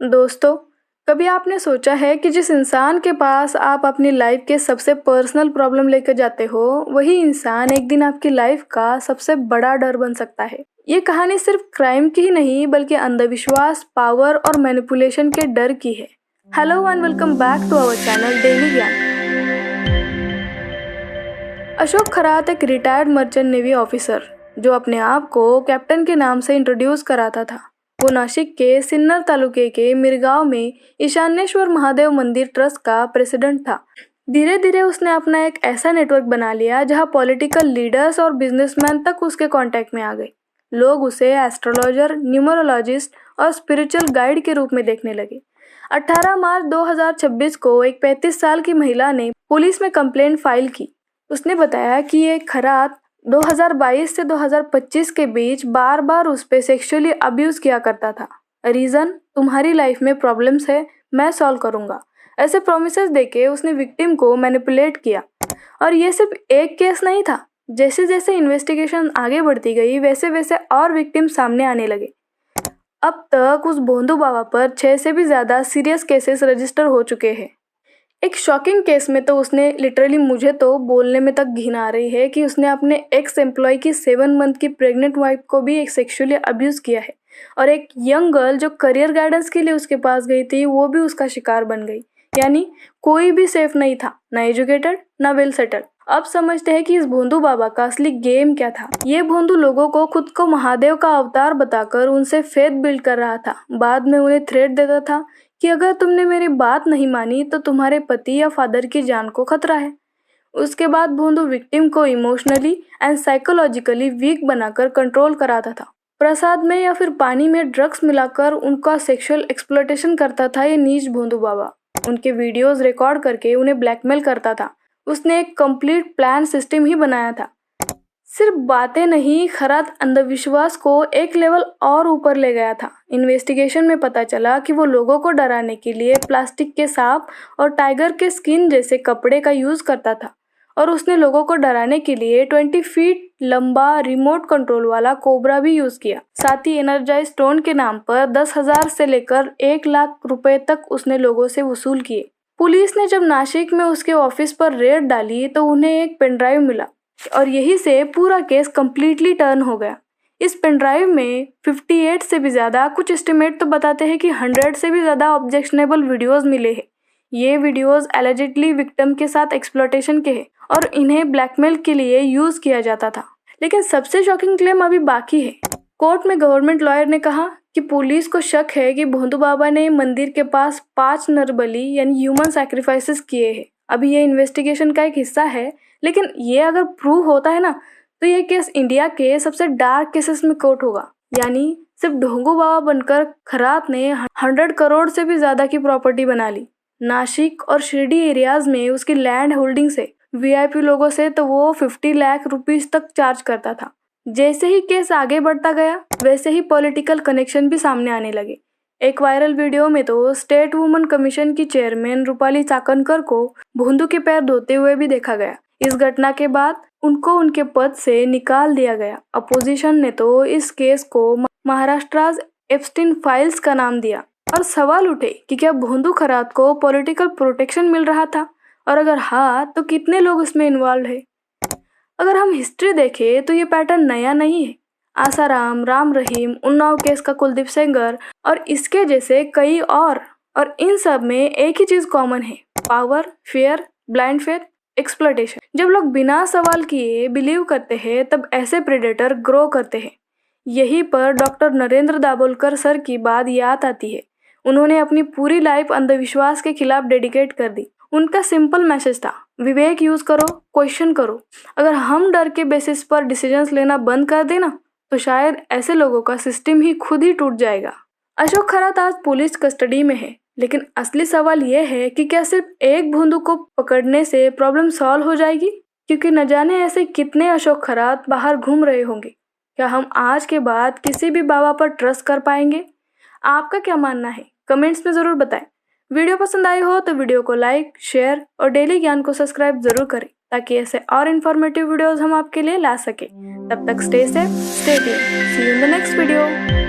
दोस्तों, कभी आपने सोचा है कि जिस इंसान के पास आप अपनी लाइफ के सबसे पर्सनल प्रॉब्लम लेकर जाते हो, वही इंसान एक दिन आपकी लाइफ का सबसे बड़ा डर बन सकता है। ये कहानी सिर्फ क्राइम की ही नहीं, बल्कि अंधविश्वास, पावर और मैनिपुलेशन के डर की है। Hello and welcome back to our channel Daily Gyan. Ashok Kharat एक रिटायर्ड मर्चेंट नेवी ऑफिसर जो अपने आप को कैप्टन के नाम से इंट्रोड्यूस कराता था। वो नासिक के सिन्नर तालुके के मिरगांव में ईशानेश्वर महादेव मंदिर ट्रस्ट का प्रेसिडेंट था। धीरे धीरे उसने अपना एक ऐसा नेटवर्क बना लिया जहां पॉलिटिकल लीडर्स और बिजनेसमैन तक उसके कांटेक्ट में आ गए। लोग उसे एस्ट्रोलॉजर, न्यूमरोलॉजिस्ट और स्पिरिचुअल गाइड के रूप में देखने लगे। 18 मार्च 2026 को एक 35 साल की महिला ने पुलिस में कंप्लेंट फाइल की। उसने बताया कि ये खरात 2022 से 2025 के बीच बार बार उस पर सेक्सुअली अब्यूज किया करता था। रीज़न, तुम्हारी लाइफ में प्रॉब्लम्स है, मैं सॉल्व करूंगा। ऐसे प्रोमिसेस देके उसने विक्टिम को मैनिपुलेट किया। और ये सिर्फ एक केस नहीं था। जैसे जैसे इन्वेस्टिगेशन आगे बढ़ती गई, वैसे वैसे और विक्टिम सामने आने लगे। अब तक उस भोंदू बाबा पर 6 से भी ज़्यादा सीरियस केसेस रजिस्टर हो चुके हैं। एक शॉकिंग केस में तो उसने लिटरली, मुझे तो बोलने में तक घिन आ रही है कि उसने अपने एक्स एम्प्लॉय की 7 मंथ की प्रेग्नेंट वाइफ को भी एक सेक्सुअली अब्यूज किया है। और एक यंग गर्ल जो करियर गाइडेंस के लिए उसके पास गई थी, वो भी उसका शिकार बन गई। यानी कोई भी सेफ नहीं था, ना एजुकेटेड ना वेल सेटल्ड। अब समझते हैं कि इस भोंदू बाबा का असली गेम क्या था। ये भोंदू लोगों को खुद को महादेव का अवतार बताकर उनसे फेथ बिल्ड कर रहा था। बाद में उन्हें थ्रेट देता था कि अगर तुमने मेरी बात नहीं मानी तो तुम्हारे पति या फादर की जान को खतरा है। उसके बाद भोंदू विक्टिम को इमोशनली एंड साइकोलॉजिकली वीक बनाकर कंट्रोल कराता था। प्रसाद में या फिर पानी में ड्रग्स मिलाकर उनका सेक्सुअल एक्सप्लॉयटेशन करता था ये नीच भोंदू बाबा। उनके वीडियोस रिकॉर्ड करके उन्हें ब्लैकमेल करता था। उसने एक कंप्लीट प्लान सिस्टम ही बनाया था। सिर्फ बातें नहीं, खरात अंधविश्वास को एक लेवल और ऊपर ले गया था। इन्वेस्टिगेशन में पता चला कि वो लोगों को डराने के लिए प्लास्टिक के सांप और टाइगर के स्किन जैसे कपड़े का यूज करता था। और उसने लोगों को डराने के लिए 20 फीट लंबा रिमोट कंट्रोल वाला कोबरा भी यूज किया। साथ ही एनर्जाइज स्टोन के नाम पर 10,000 से लेकर 1 लाख रुपए तक उसने लोगों से वसूल किए। पुलिस ने जब नासिक में उसके ऑफिस पर रेड डाली तो उन्हें एक पेनड्राइव मिला और यही से पूरा केस कम्प्लीटली टर्न हो गया। इस पेनड्राइव में 58 से भी ज़्यादा, कुछ एस्टिमेट तो बताते हैं कि 100 से भी ज़्यादा ऑब्जेक्शनेबल वीडियोस मिले हैं। ये वीडियोस एलिजिडली विक्टिम के साथ एक्सप्लॉयटेशन के हैं और इन्हें ब्लैकमेल के लिए यूज़ किया जाता था। लेकिन सबसे शॉकिंग क्लेम अभी बाकी है। कोर्ट में गवर्नमेंट लॉयर ने कहा कि पुलिस को शक है कि भोंदू बाबा ने मंदिर के पास 5 नरबली यानी ह्यूमन सैक्रिफाइसेस किए हैं। अभी ये इन्वेस्टिगेशन का एक हिस्सा है, लेकिन ये अगर प्रूव होता है ना, तो ये केस इंडिया के सबसे डार्क केसेस में कोट होगा। यानी सिर्फ ढोंगू बाबा बनकर खरात ने 100 करोड़ से भी ज्यादा की प्रॉपर्टी बना ली। नासिक और शिरडी एरियाज में उसकी लैंड होल्डिंग से, वीआईपी लोगों से तो वो 50 लाख रुपीस तक चार्ज करता था। जैसे ही केस आगे बढ़ता गया, वैसे ही पॉलिटिकल कनेक्शन भी सामने आने लगे। एक वायरल वीडियो में तो स्टेट वुमेन कमीशन की चेयरमैन रूपाली चाकणकर को भोंदू के पैर धोते हुए भी देखा गया। इस घटना के बाद उनको उनके पद से निकाल दिया गया। अपोजिशन ने तो इस केस को महाराष्ट्र एप्स्टीन फाइल्स का नाम दिया और सवाल उठे कि क्या भोंदू खरात को पॉलिटिकल प्रोटेक्शन मिल रहा था, और अगर हाँ तो कितने लोग इसमें इन्वॉल्व है। अगर हम हिस्ट्री देखें तो ये पैटर्न नया नहीं है। आसाराम, राम रहीम, उन्नाव केस का कुलदीप सेंगर और इसके जैसे कई और इन सब में एक ही चीज कॉमन है, power, fear, blind faith, exploitation. जब लोग बिना सवाल किए बिलीव करते हैं, तब ऐसे प्रेडेटर ग्रो करते हैं। यहीं पर डॉक्टर नरेंद्र दाभोलकर सर की बात याद आती है। उन्होंने अपनी पूरी लाइफ अंधविश्वास के खिलाफ डेडिकेट कर दी। उनका सिंपल मैसेज था, विवेक यूज करो, क्वेश्चन करो। अगर हम डर के बेसिस पर डिसीजंस लेना बंद कर देना, तो शायद ऐसे लोगों का सिस्टम ही खुद ही टूट जाएगा। अशोक खरात आज पुलिस कस्टडी में है, लेकिन असली सवाल यह है कि क्या सिर्फ एक भोंदू को पकड़ने से प्रॉब्लम सॉल्व हो जाएगी? क्योंकि न जाने ऐसे कितने अशोक खरात बाहर घूम रहे होंगे। क्या हम आज के बाद किसी भी बाबा पर ट्रस्ट कर पाएंगे? आपका क्या मानना है? कमेंट्स में ज़रूर बताएं। वीडियो पसंद आई हो तो वीडियो को लाइक, शेयर और डेली ज्ञान को सब्सक्राइब जरूर करें, ताकि ऐसे और इन्फॉर्मेटिव वीडियोस हम आपके लिए ला सके। तब तक stay safe, stay tuned, see you in the next video.